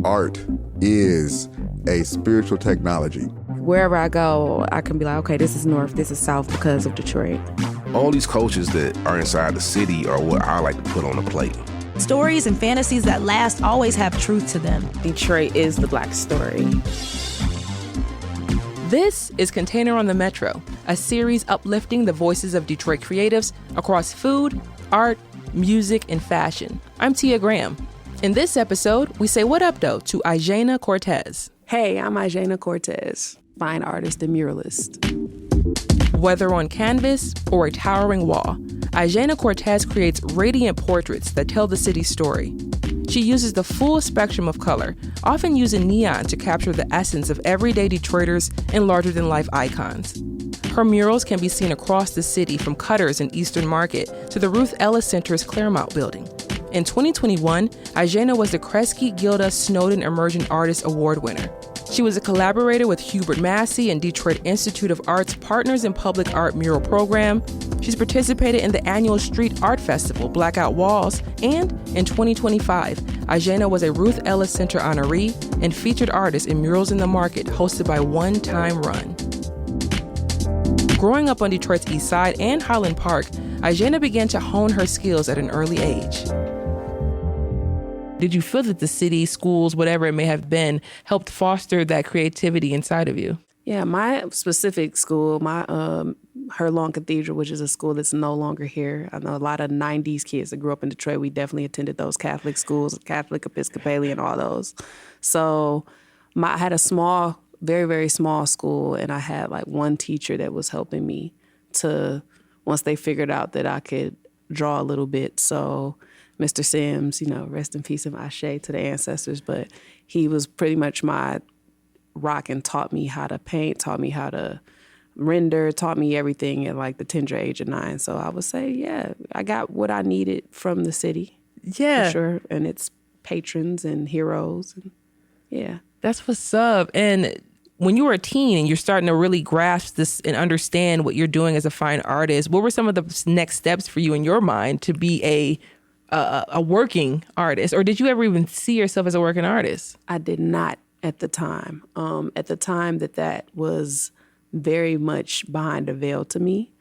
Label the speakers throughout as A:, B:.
A: art is a spiritual technology.
B: Wherever I go, I can be like, okay, this is north, this is south because of Detroit.
C: All these cultures that are inside the city are what I like to put on a plate.
D: Stories and fantasies that last always have truth to them.
B: Detroit is the Black story.
E: This is Container on the Metro, a series uplifting the voices of Detroit creatives across food, art, music, and fashion. I'm Tia Graham. In this episode, we say what up, though, to Ijania Cortez.
B: Hey, I'm Ijania Cortez, fine artist and muralist.
E: Whether on canvas or a towering wall, Ijania Cortez creates radiant portraits that tell the city's story. She uses the full spectrum of color, often using neon to capture the essence of everyday Detroiters and larger-than-life icons. Her murals can be seen across the city, from Cutter's in Eastern Market to the Ruth Ellis Center's Clairmont building. In 2021, Ijania was the Kresge Gilda Snowden Emerging Artist Award winner. She was a collaborator with Hubert Massey and Detroit Institute of Art's Partners in Public Art Mural Program. She's participated in the annual street art festival, BLKOUT Walls, and in 2025, Ijania was a Ruth Ellis Center honoree and featured artist in Murals in the Market, hosted by One Time Run. Growing up on Detroit's East Side and Highland Park, Ijania began to hone her skills at an early age. Did you feel that the city, schools, whatever it may have been, helped foster that creativity inside of you?
B: Yeah, my specific school, Herlawn Cathedral, which is a school that's no longer here. I know a lot of 90s kids that grew up in Detroit, we definitely attended those Catholic schools, Catholic, Episcopalian, all those. So I had a small, very, very small school, and I had like one teacher that was helping me once they figured out that I could draw a little bit. So Mr. Sims, rest in peace and ashe to the ancestors, but he was pretty much my rock and taught me how to paint, taught me how to render, taught me everything at like the tender age of 9. So I would say, yeah, I got what I needed from the city.
E: Yeah.
B: For sure. And its patrons and heroes. And yeah.
E: That's what's up. And when you were a teen and you're starting to really grasp this and understand what you're doing as a fine artist, what were some of the next steps for you in your mind to be a working artist? Or did you ever even see yourself as a working artist?
B: I did not at the time. At the time that was very much behind a veil to me,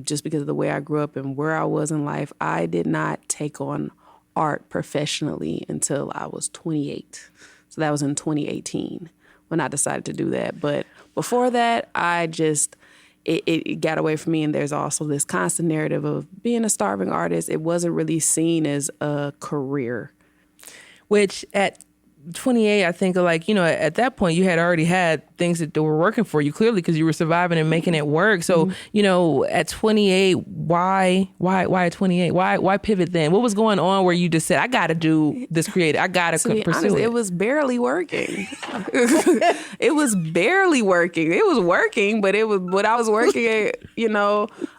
B: just because of the way I grew up and where I was in life. I did not take on art professionally until I was 28. So that was in 2018 when I decided to do that. But before that, it got away from me. And there's also this constant narrative of being a starving artist. It wasn't really seen as a career.
E: Which at 28, I think at that point you had already had things that were working for you clearly because you were surviving and making it work. So, at 28, why at 28? Why pivot then? What was going on where you just said, I got to do this creative. I got to pursue it?
B: It was barely working. It was barely working. It was working, but it was when I was working at,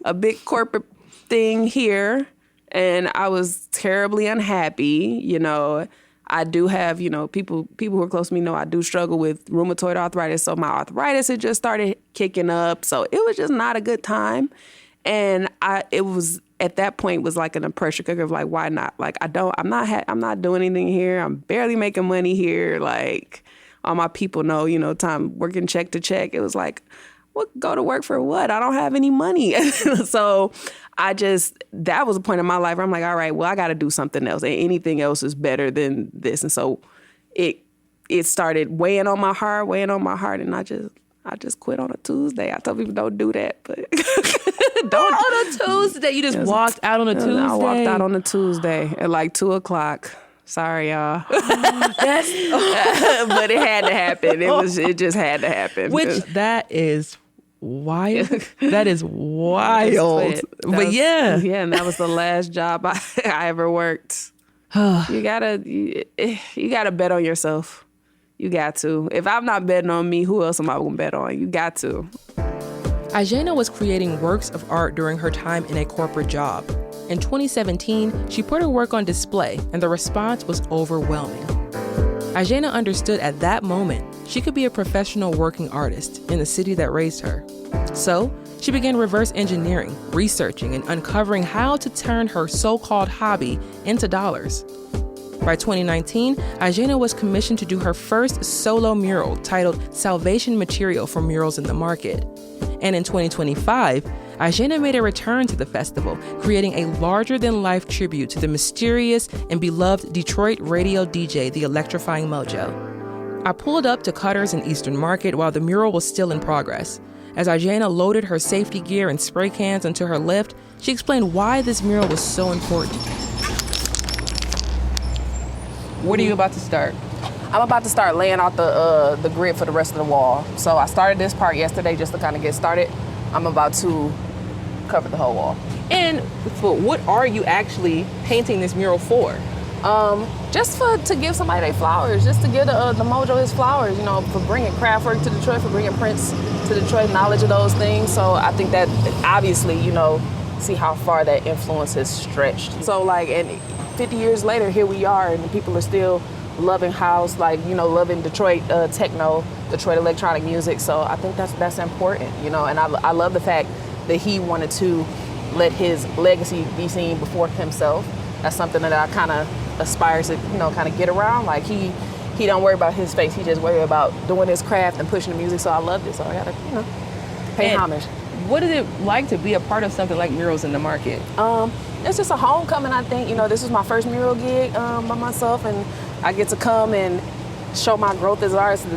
B: a big corporate thing here, and I was terribly unhappy, I do have, people who are close to me know I do struggle with rheumatoid arthritis. So my arthritis had just started kicking up. So it was just not a good time. And it was at that point was like a pressure cooker of like, why not? Like, I'm not doing anything here. I'm barely making money here. Like, all my people know, time working check to check. It was like, go to work for what? I don't have any money. So that was a point in my life where I'm like, all right, well, I got to do something else. And anything else is better than this. And so it started weighing on my heart. And I just quit on a Tuesday. I tell people don't do that, but
E: don't. On a Tuesday? You just walked out on a Tuesday?
B: I walked out on a Tuesday at like 2:00. Sorry, y'all. But it had to happen. It just had to happen.
E: That is wild. That is wild. But yeah.
B: Yeah, and that was the last job I ever worked. You gotta bet on yourself. You got to. If I'm not betting on me, who else am I gonna bet on? You got to.
E: Ijania was creating works of art during her time in a corporate job. In 2017, she put her work on display, and the response was overwhelming. Ijania understood at that moment she could be a professional working artist in the city that raised her. So she began reverse engineering, researching, and uncovering how to turn her so-called hobby into dollars. By 2019, Ijania was commissioned to do her first solo mural titled Salvation Material for Murals in the Market. And in 2025, Ijania made a return to the festival, creating a larger-than-life tribute to the mysterious and beloved Detroit radio DJ, The Electrifying Mojo. I pulled up to Cutter's in Eastern Market while the mural was still in progress. As Ijania loaded her safety gear and spray cans into her lift, she explained why this mural was so important. What are you about to start?
B: I'm about to start laying out the grid for the rest of the wall. So I started this part yesterday just to kind of get started. I'm about to cover the whole wall.
E: And what are you actually painting this mural for?
B: Just to give somebody their flowers, just to give the Mojo his flowers, you know, for bringing craft work to Detroit, for bringing Prince to Detroit, knowledge of those things. So I think that obviously, you know, see how far that influence has stretched. So like, and 50 years later, here we are, and people are still loving house, like, you know, loving Detroit techno, Detroit electronic music. So I think that's important, you know, and I love the fact that he wanted to let his legacy be seen before himself. That's something that I kind of aspire to, you know, kind of get around. Like he don't worry about his face. He just worry about doing his craft and pushing the music. So I love this. So I gotta, you know, pay homage.
E: What is it like to be a part of something like Murals in the Market?
B: It's just a homecoming, I think. You know, this is my first mural gig by myself, and I get to come and show my growth as an artist.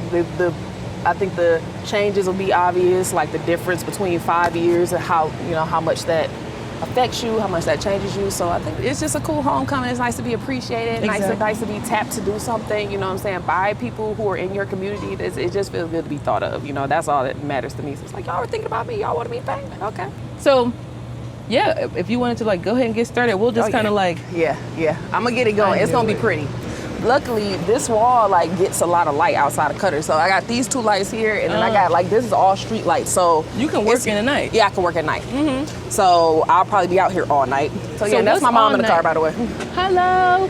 B: I think the changes will be obvious, like the difference between 5 years and how, you know, how much that affects you, how much that changes you. So I think it's just a cool homecoming. It's nice to be appreciated,
E: exactly.
B: nice to be tapped to do something, you know what I'm saying, by people who are in your community. It just feels good to be thought of, you know, that's all that matters to me. So it's like, y'all are thinking about me, y'all want to be famous, okay.
E: So, yeah, if you wanted to like go ahead and get started, we'll just kind of like...
B: Yeah, I'm gonna get it going. It's gonna be pretty. Luckily, this wall like gets a lot of light outside of Cutter. So I got these 2 lights here, and then I got like, this is all street lights. So
E: you can work in the night.
B: Yeah, I can work at night. Mm-hmm. So I'll probably be out here all night. So yeah, that's my mom in the car, by the way.
E: Hello.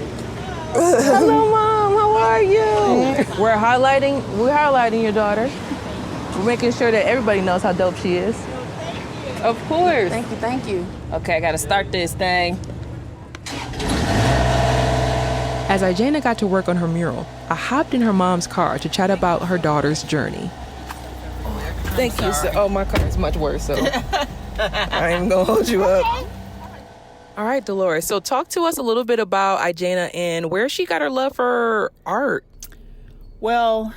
E: Hello, Mom. How are you? We're highlighting your daughter. We're making sure that everybody knows how dope she is. Of course.
B: Thank you. Okay, I gotta start this thing.
E: As Ijania got to work on her mural, I hopped in her mom's car to chat about her daughter's journey. Thank you, sir. Oh, my car is much worse, so I ain't gonna hold you up. All right, Dolores, so talk to us a little bit about Ijania and where she got her love for art.
F: Well,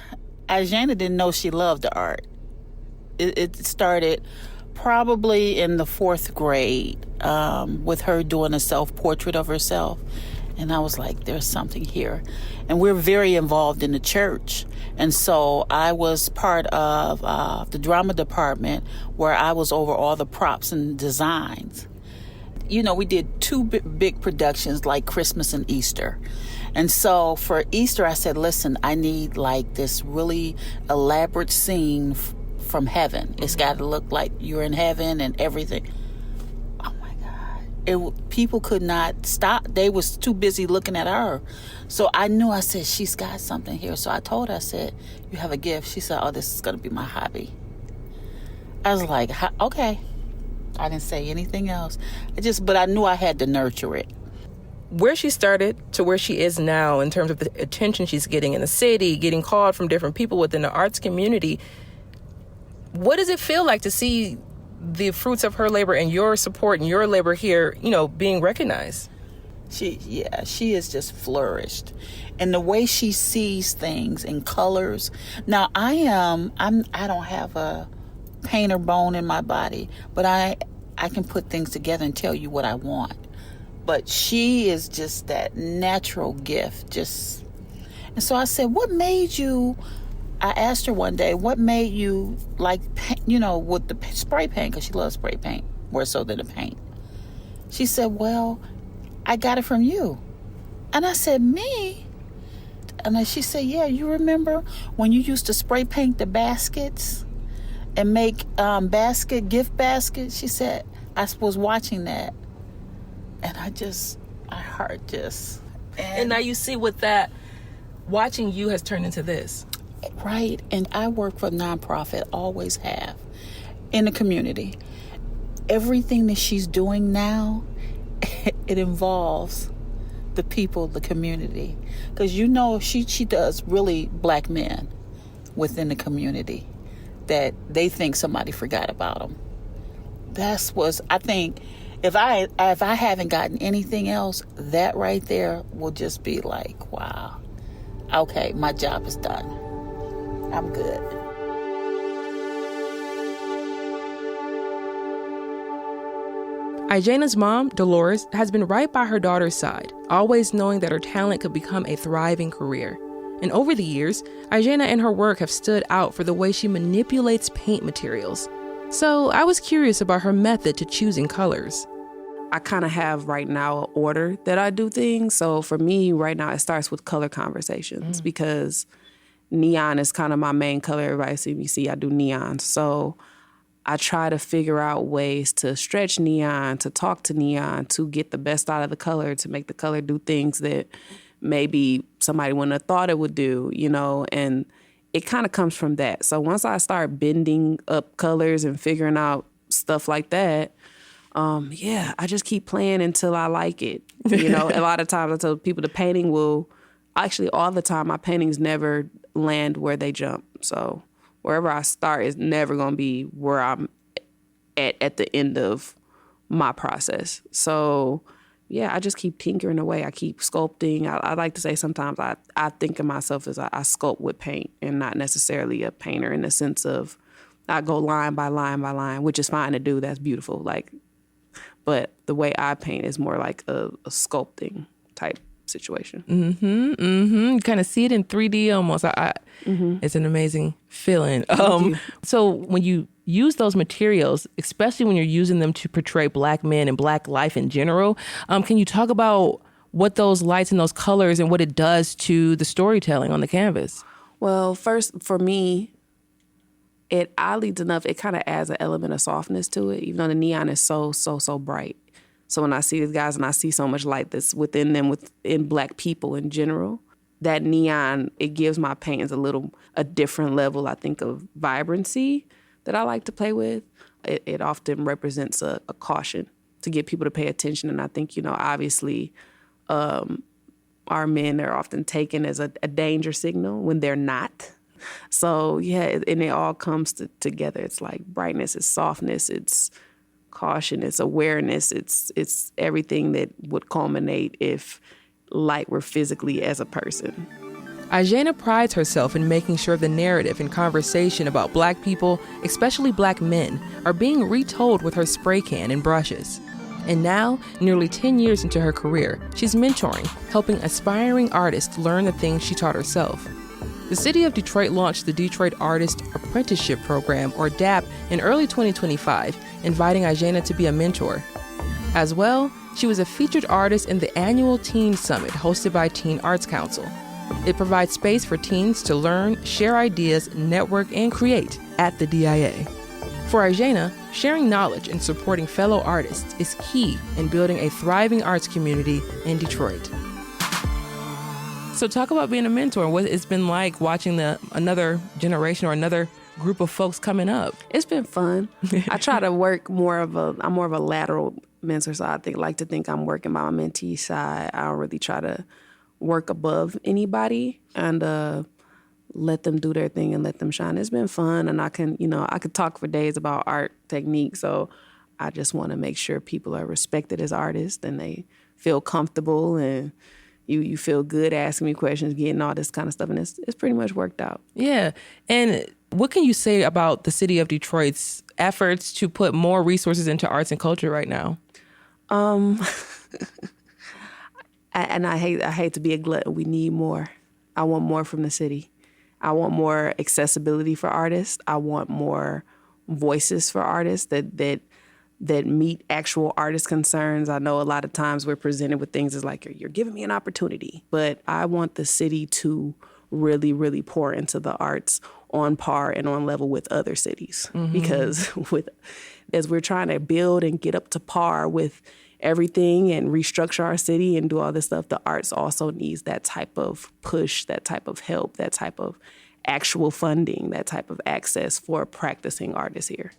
F: Ijania didn't know she loved the art. It started probably in the 4th grade with her doing a self-portrait of herself. And I was like, there's something here. And we're very involved in the church. And so I was part of the drama department where I was over all the props and designs. You know, we did 2 big productions like Christmas and Easter. And so for Easter, I said, listen, I need like this really elaborate scene from heaven. It's got to look like you're in heaven and everything. People could not stop. They was too busy looking at her. So I knew, I said, she's got something here. So I told her, I said, you have a gift. She said, oh, this is going to be my hobby. I was like, okay. I didn't say anything else. But I knew I had to nurture it.
E: Where she started to where she is now in terms of the attention she's getting in the city, getting called from different people within the arts community, what does it feel like to see the fruits of her labor and your support and your labor here, you know, being recognized?
F: She has just flourished. And the way she sees things in colors. Now I don't have a painter bone in my body, but I can put things together and tell you what I want. But she is just that natural gift. And so I said, what made you... I asked her one day, what made you like, you know, with the spray paint, because she loves spray paint more so than the paint. She said, well, I got it from you. And I said, me? And she said, yeah, you remember when you used to spray paint the baskets and make gift baskets? She said, I was watching that. And my heart just...
E: And now you see what that watching you has turned into this.
F: Right. And I work for a nonprofit, always have, in the community. Everything that she's doing now, it involves the people, the community. Because she does really black men within the community that they think somebody forgot about them. I think, if I haven't gotten anything else, that right there will just be like, wow, okay, my job is done. I'm good.
E: Ijania's mom, Dolores, has been right by her daughter's side, always knowing that her talent could become a thriving career. And over the years, Ijania and her work have stood out for the way she manipulates paint materials. So I was curious about her method to choosing colors.
B: I kind of have right now an order that I do things. So for me right now, it starts with color conversations because neon is kind of my main color. Everybody see me see I do neon. So I try to figure out ways to stretch neon, to talk to neon, to get the best out of the color, to make the color do things that maybe somebody wouldn't have thought it would do, and it kind of comes from that. So once I start bending up colors and figuring out stuff like that, I just keep playing until I like it. A lot of times I tell people the painting all the time, my paintings never land where they jump. So wherever I start is never going to be where I'm at the end of my process. So, I just keep tinkering away. I keep sculpting. I like to say sometimes I think of myself as I sculpt with paint and not necessarily a painter in the sense of I go line by line by line, which is fine to do. That's beautiful. But the way I paint is more like a sculpting type situation.
E: You kind of see it in 3D almost. It's an amazing feeling. So when you use those materials, especially when you're using them to portray black men and black life in general, can you talk about what those lights and those colors and what it does to the storytelling on the canvas?
B: Well, first, for me, it oddly enough, it kind of adds an element of softness to it, even though the neon is so bright. So when I see these guys and I see so much light that's within them, within black people in general, that neon, it gives my paintings a different level, I think, of vibrancy that I like to play with. It often represents a caution to get people to pay attention. And I think, obviously, our men are often taken as a danger signal when they're not. So, and it all comes together. It's like brightness, it's softness, it's caution, it's awareness, it's everything that would culminate if light were physically as a person.
E: Ijania prides herself in making sure the narrative and conversation about black people, especially black men, are being retold with her spray can and brushes. And now, nearly 10 years into her career, she's mentoring, helping aspiring artists learn the things she taught herself. The city of Detroit launched the Detroit Artist Apprenticeship Program, or DAP, in early 2025, inviting Ijania to be a mentor. As well, she was a featured artist in the annual Teen Summit hosted by Teen Arts Council. It provides space for teens to learn, share ideas, network, and create at the DIA. For Ijania, sharing knowledge and supporting fellow artists is key in building a thriving arts community in Detroit. So talk about being a mentor, what it's been like watching another generation or another group of folks coming up.
B: It's been fun. I try to work I'm more of a lateral mentor, so I like to think I'm working by my mentee side. I don't really try to work above anybody and let them do their thing and let them shine. It's been fun, and I could talk for days about art technique, so I just want to make sure people are respected as artists and they feel comfortable and you feel good asking me questions, getting all this kind of stuff, and it's pretty much worked out. Yeah.
E: And what can you say about the city of Detroit's efforts to put more resources into arts and culture right now?
B: And I hate to be a glutton. We need more. I want more from the city. I want more accessibility for artists. I want more voices for artists that meet actual artist concerns. I know a lot of times we're presented with things as like, you're giving me an opportunity. But I want the city to really, really pour into the arts on par and on level with other cities. Mm-hmm. Because as we're trying to build and get up to par with everything and restructure our city and do all this stuff, the arts also needs that type of push, that type of help, that type of actual funding, that type of access for practicing artists here.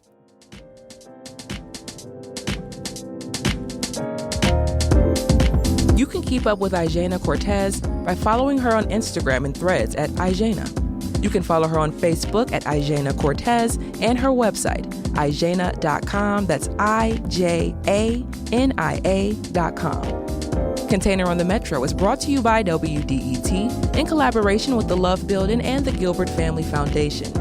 E: You can keep up with Ijania Cortez by following her on Instagram and Threads at Ijania. You can follow her on Facebook at Ijania Cortez and her website, ijania.com. That's IJANIA.com. Container on the Metro is brought to you by WDET in collaboration with the Love Building and the Gilbert Family Foundation.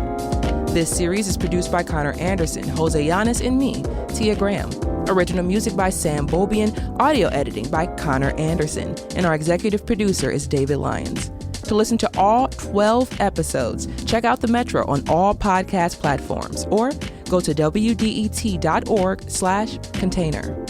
E: This series is produced by Connor Anderson, Jose Yanis, and me, Tia Graham. Original music by Sam Bobian, audio editing by Connor Anderson, and our executive producer is David Lyons. To listen to all 12 episodes, check out The Metro on all podcast platforms or go to WDET.org/container.